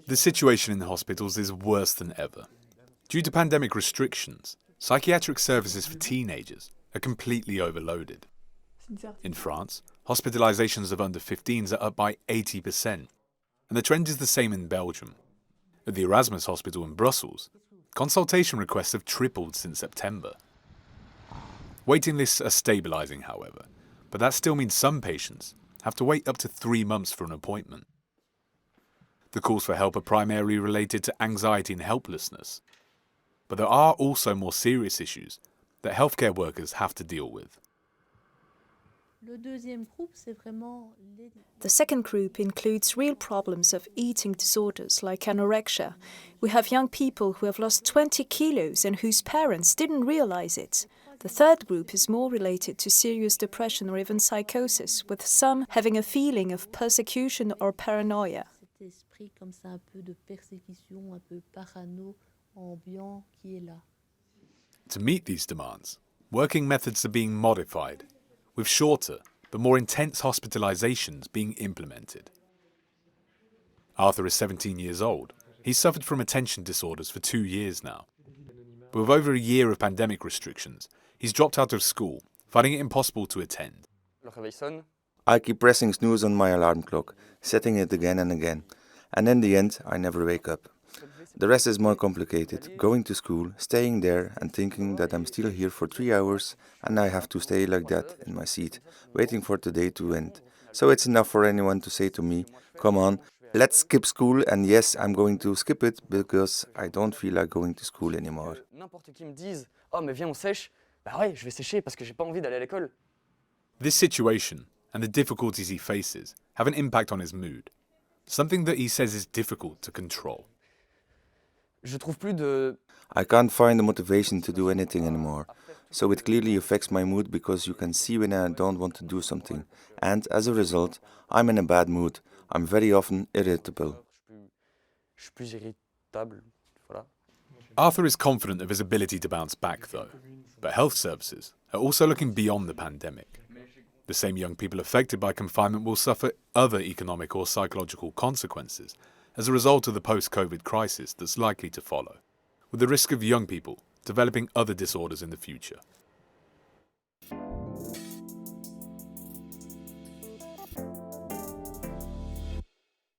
The situation in hospitals is worse than ever. Due to pandemic restrictions, psychiatric services for teenagers are completely overloaded. In France, hospitalizations of under 15s are up by 80%, and the trend is the same in Belgium. At the Erasmus Hospital in Brussels, consultation requests have tripled since September. Waiting lists are stabilizing, however, but that still means some patients have to wait up to 3 months for an appointment. The calls for help are primarily related to anxiety and helplessness, but there are also more serious issues that healthcare workers have to deal with. The second group includes real problems of eating disorders like anorexia. We have young people who have lost 20 kilos and whose parents didn't realize it. The third group is more related to serious depression or even psychosis, with some having a feeling of persecution or paranoia. To meet these demands, working methods are being modified, with shorter but more intense hospitalizations being implemented. Arthur is 17 years old. He's suffered from attention disorders for 2 years now. But with over a year of pandemic restrictions, he's dropped out of school, finding it impossible to attend. I keep pressing snooze on my alarm clock, setting it again and again, and in the end I never wake up. The rest is more complicated, going to school, staying there and thinking that I'm still here for 3 hours and I have to stay like that in my seat, waiting for the day to end. So it's enough for anyone to say to me, come on, let's skip school, and yes, I'm going to skip it because I don't feel like going to school anymore. This situation and the difficulties he faces have an impact on his mood, something that he says is difficult to control. I can't find the motivation to do anything anymore, so it clearly affects my mood because you can see when I don't want to do something, and as a result, I'm in a bad mood. I'm very often irritable. Arthur is confident of his ability to bounce back, though, but health services are also looking beyond the pandemic. The same young people affected by confinement will suffer other economic or psychological consequences as a result of the post-COVID crisis that's likely to follow, with the risk of young people developing other disorders in the future.